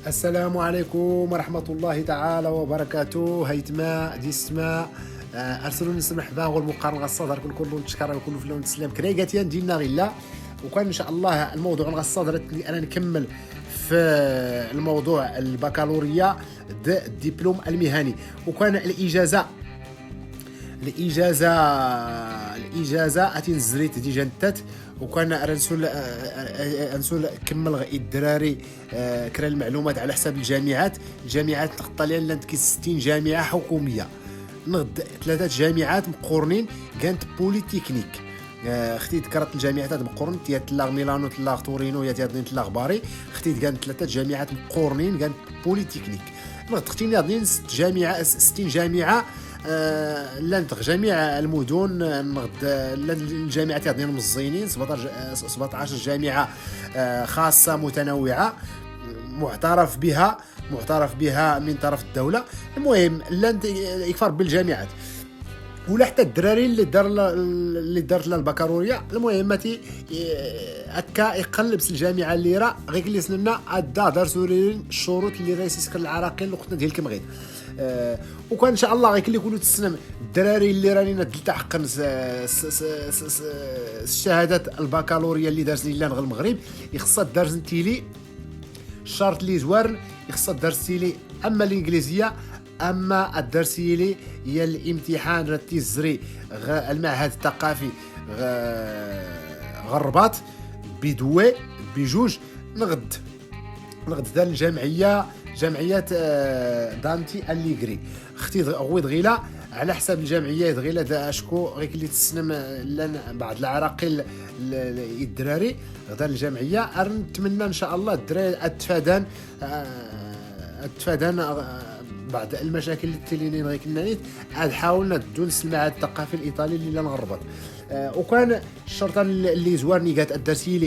السلام عليكم ورحمة الله تعالى وبركاته. هيتما ديستما ارسلوني مرحبا والمقارنه الصدر كله نتشكر كله في لون السلام كريغاتيان ديالنا غيلا. وكان ان شاء الله الموضوع الصدر اللي انا نكمل في الموضوع البكالوريا الدبلوم المهني. وكان الاجازه اتين زريت ديجا نتات. وكان رنسول كمل غي الدراري كرا المعلومات على حساب الجامعات نقطة لان لانت كي 60 جامعة حكومية، نغد 3 جامعات مقورنين كانت بوليتكنيك. اختي ذكرت الجامعات مقورن تيات لا ميلانو تلا تورينو يا تيات تلا باري. اختي كانت 3 جامعات مقورنين كانت بوليتكنيك. نغد اختي ناضين 60 جامعة لانت جميع المدن. نغد الجامعات هذين مزينين 17 جامعة خاصة متنوعة معترف بها من طرف الدولة. المهم لانت يكفر بالجامعات ولا حتى الدراري اللي دارت لها البكالوريا. المهم هكا يقلب الجامعه اللي راه غير اللي سننا ادا درسورين الشروط اللي راه يسكر العراقيل وقتنا ديال كمغيد. وكان ان شاء الله غير اللي يكونوا تسنم الدراري اللي راني نلتحق الشهادات البكالوريا اللي دارت لي غير المغرب يخصها درس نتيلي الشرط اللي زوار يخصها درسي لي اما الانجليزيه اما الدرسي لي هي الامتحان رتيزري المعهد الثقافي غربات بدوي بجوج. نغد دار الجمعيه دانتي الليغري. اختي غويد غيلا على حساب الجمعيه غيلا دا اشكو غير اللي تسنم لان بعض العراقيل الدراري غدا الجمعيه. نتمنى ان شاء الله الدراري اتفادان بعض المشاكل اللي غير كنا حاولنا ندونس المعهد الثقافي الايطالي اللي نغربط. وكان الشرطه اللي زوارني قالت الدرسي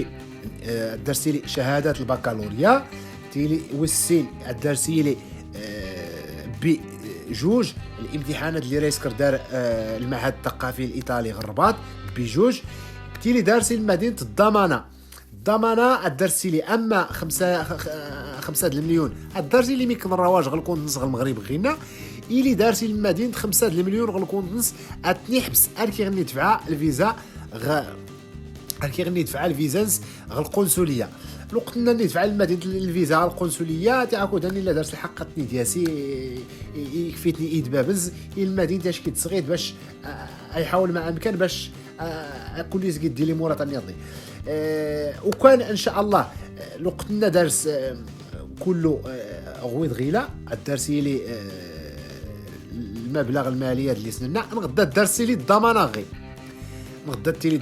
لي شهادات البكالوريا تيلي والسين الدرسي لي بجوج الامتحانات اللي ريسكر دار المعهد الثقافي الايطالي غرباط بجوج. تيلي دارسي لمدينه الضمانه الدرسي لي اما 5 المليون الدرسي لي ميكن الرواج غنكون نص المغرب غينا إلي دارسي لمدينه 5 المليون غنكون نص اتني حبس اركي غني دفع الفيزا الفيزانس القنصليه. لو قلنا ندفع لمدينه الفيزا القنصليه تاعكو داني لا دارت الحق تني دياسي يكفيتني ايد بابز المدينه تاش كي تصغيد باش يحاول ما امكن باش كل يزيد دير لي مواطن يضي. وكان ان شاء الله لو قلنا درس كله غويد غيله الدرسي لي المبلغ الماليه اللي سننا نغدا الدرسي لي الضمانه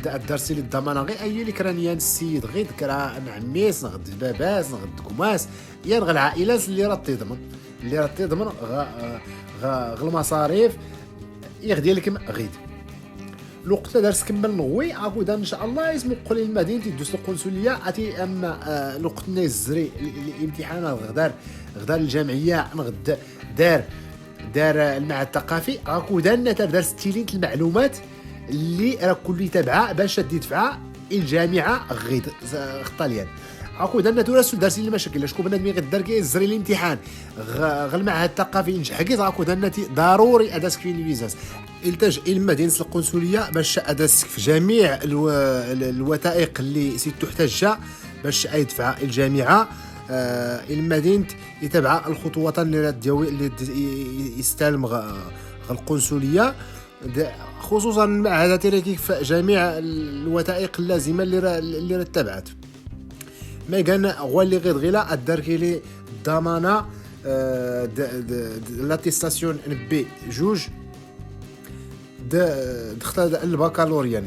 الدرسي لي الضمانه غي اي اللي كرانيان السيد غير كرا معميس نغد باباس نغد كوماس يا العائلات اللي راه تضمن غا المصاريف يغدي لكم غيد. لو قلت درس كمل نغوي عاود ان شاء الله يسمو قولي المدينه يدوس القنصليه اتي. اما لو قلت نزري الامتحانات غدار الجامعيه نغد دار المعهد الثقافي عاود ان درس تيلين المعلومات اللي راه كل تابعه باش تدفع الجامعه غيد الطاليان. عاود ان درس درسي المشاكل شكون بنادم غير كي يزري الامتحان غير المعهد الثقافي ينجح كي عاود ان ضروري اداسك في الفيزاس التج الى مدينه القنصليه باش اداسك في جميع الوثائق اللي تحتاج باش يدفع الجامعه المدينه يتبع الخطوات اللي يستلم القنصليه خصوصا مع هذا تركيك في جميع الوثائق اللازمه اللي تبعت. ما كان هو اللي غير غيلا الدركي لي ضمانه لاتيستاسيون بي جوج دخل البكالوريا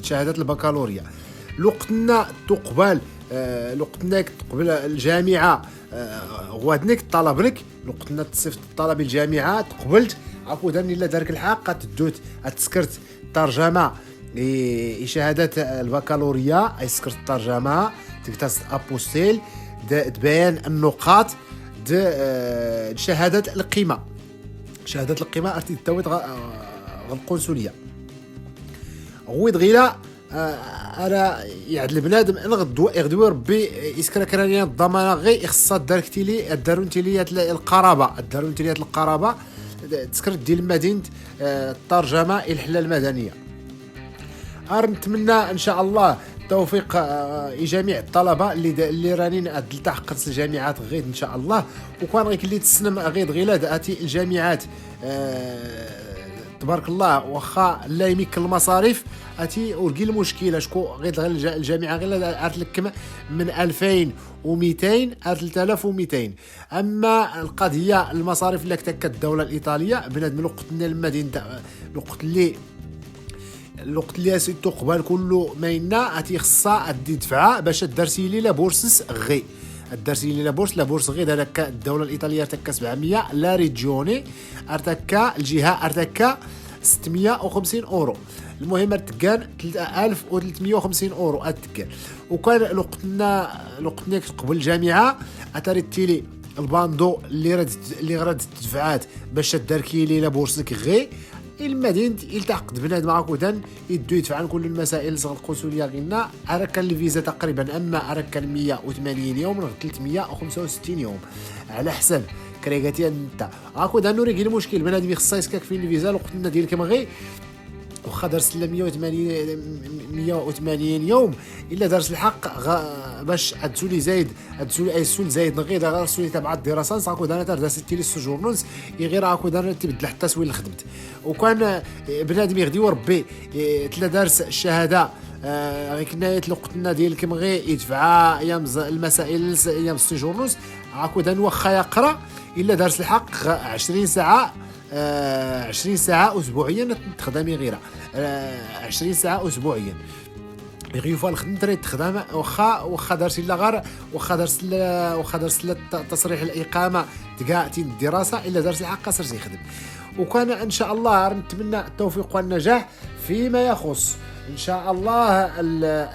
شهادات البكالوريا. لو قلنا تقبل الجامعه غوادنك طلبنك لو قلنا تصيفط الطلب الجامعه تقبلت عفوا داني لا دارك الحق تدوت تسكرت ترجمه شهادات البكالوريا اي سكرت الترجمه تكتس ابوستيل تبين النقاط شهادات القيمه ارتي التويت القنصليه غويد غيلا انا يعني البنادم يغدو ربي يسكر كرانيا الضمانه غير خصها دار كتيلي الدارونتيليات القرابه تسكر ديال مدينه الترجمه الى الحله المدنيه. نتمنى ان شاء الله توفيق جميع الطلبه اللي رانين التحق الجامعات غير ان شاء الله. وكان غير اللي تسنم غير غيلاد اتي الجامعات تبارك الله واخا لا يمكن المصاريف اتي ورقي المشكله شكون غير الجامعه غير عرفت لك من 2200 3200. اما القضيه المصاريف اللي كتك الدوله الايطاليه بنادم لقطنا المدينه الوقت اللي سيتو قبال كله ماينا اتي خصها دفعه باش درسي لي لا بورسس غي الدرسي لي لا بورس غير هذاك الدوله الايطاليه ارتكا 700 لا ريجيوني ارتكا الجهه ارتكا 650 اورو. المهم ارتكان 3350 اورو ارتكان. وكان لقطنا قبل الجامعه اتريتيلي الباندو اللي راد تدفعات باش داركي لي لا بورسك غي المدينة يلتحق بنادم معاك ودان يدو يدفع عن كل المسائل صغر القنصلية غينا أركا الفيزا تقريبا أما أركا 180 يوم 365 يوم على حسب كريغاتي انت هاكو دانو ريغي المشكل بنادم يخصها يسكاك في الفيزا لوقتنا ديال كما غي واخا دارس 180 يوم الا دارس الحق باش ادسولي زايد ادسولي اي سول زايد غير غير تبع الدراسه ساكو دانا دارس تيلي سوجورنوز غير هاكو دانا تبدل حتى سوي اللي خدمت. وكان بنادم يغدي وربي تلا دارس الشهاده غير كنا لوقتنا ديال كما غير يدفع ايام المسائل ايام السوجورنوز هاكو دان واخا يقرا الا دارس الحق 20 ساعه 20 ساعه اسبوعيا تخدمي غيرها 20 ساعه اسبوعيا يغيفوا الخدمه تري تخدم واخا دارسي لا غير واخا دارس تصريح الاقامه تلقى الدراسه الا دارس الحق قصر يخدم. وكان ان شاء الله نتمنى التوفيق والنجاح فيما يخص ان شاء الله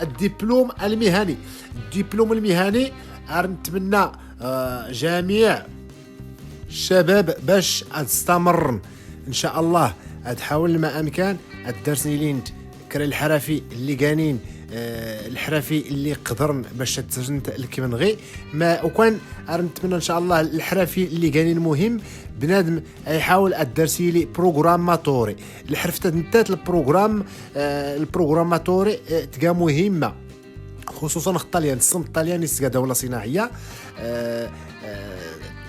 الدبلوم المهني نتمنى جميع الشباب باش تستمر ان شاء الله تحاول ما امكن الدرسني لينت كرا الحرفي اللي قانين الحرفي اللي قدرن باش تزنت الكمن غي ما وكان نتمنى ان شاء الله الحرفي اللي قانين مهم بنادم يحاول الدرسي لي بروغراماتوري الحرف نتات البروغراماتوري تلقى مهمه خصوصا الطليان الطليان يسقى دوله صناعيه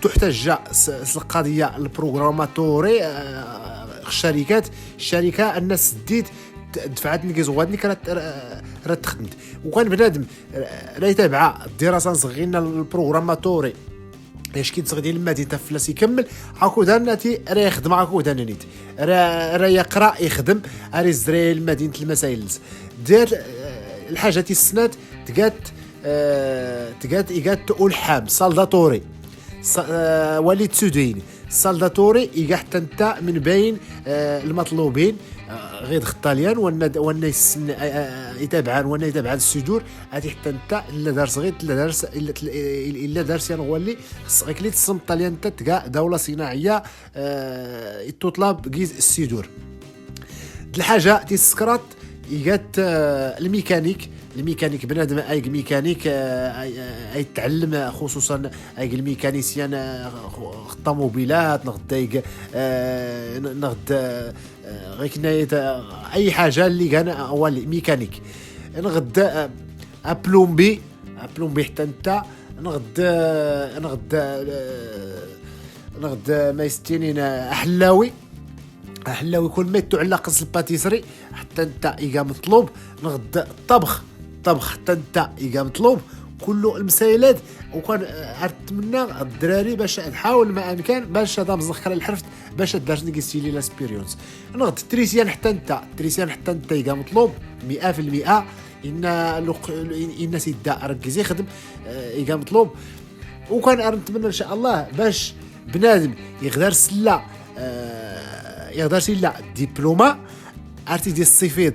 تحتاج القضيه البروغراماتوري الشركه الناس ديت دفعت نكيز وغادنيك راه تخدمت. وكان بنادم راه يتابع الدراسه صغيرنا البروغراماتوري اش كيتصغ ديال المدينه فلاس يكمل هاكو داناتي راه يخدم هاكو دانيت راه يقرا يخدم راه يزري المدينه المسائل ديال الحاجات السنات تقات ألحام سالداتوري وليد سودين سالداتوري يقع حتى انت من بين المطلوبين غير الطاليان وانا يتابعان السجور هذه حتى انت الا دارس غير الا دارس نولي خصك لي تصم الطاليان انت تلقى دوله صناعيه تطلب كيز السجور. الحاجه تيسكرات يقات الميكانيك بنادم اي ميكانيك اي تعلم خصوصا اي الميكانيسيان الطوموبيلات نغد غير كنا اي حاجه اللي كان اول ميكانيك نغد بلومبي حتى انت نغد ما يستينين حلاوي كل ما تعلق الباتيسري حتى انت يجا مطلوب نغد الطبخ حتى انت يجا مطلوب كله المسائلات. وكان نتمنى الدراري باش تحاول ما امكن باش هذا مزخر الحرف باش دارت نيكستيلي لاسبيريونس نغد تريسيان حتى انت يجا مطلوب 100% ان سيدا ركز يخدم يجا مطلوب. وكان نتمنى ان شاء الله باش بنادم يقدر سلا دبلومه ارتي دي السيفيد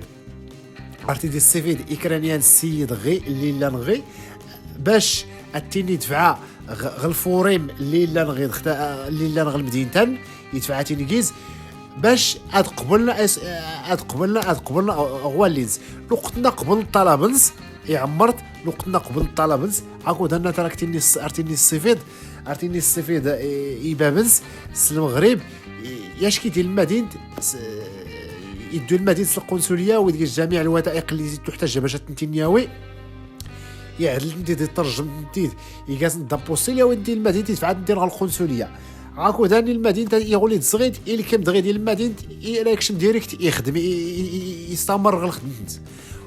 اكرانيان السيد غي اللي لا نغي باش اتيني دفعه غالفوريم اللي لا نغي المدينتان يدفع تيني كيز باش اد قبلنا هو اللينز لو قتنا قبل الطلبنز عمرت لو قتنا قبل الطلبنز عاود انا تركتني ارتيني السفيد ايبابنز المغرب ياش كيدير المدينه يدو المدينه القنصليه ويدير جميع الوثائق اللي تحتاج باش تنتينياوي يعدل انت تترجم انت يقاس دابوسيل ودي المدينه تدفع ندير القنصليه عاكو داني المدينه يغولي تصغيت اللي كم دغيا ديال المدينه راكشم ديريكت يخدم يستمر الخدمت.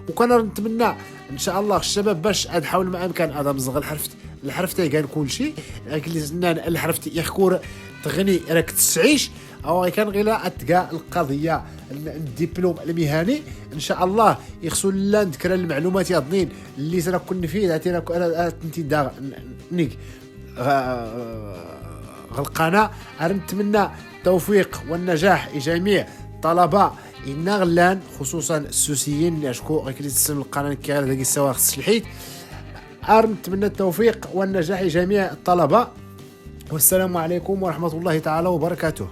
وكان نتمنى ان شاء الله الشباب باش نحاول ما امكن هذا مزغ الحرف تاعي كان كل شيء لكن الحرف يخكور تغني راك تعيش او كان غير اتقى القضيه الدبلوم المهني ان شاء الله يخصو لا نذكر المعلومات ياضنين اللي راه كنا فيه عطينا انت دا نيك القناه. نتمنى التوفيق والنجاح لجميع الطلبه إن غلان خصوصا السوسيين اشكو غيكلي تسمى القناه كيغال داك السواق الحيط. نتمنى التوفيق والنجاح لجميع الطلبه والسلام عليكم ورحمه الله تعالى وبركاته.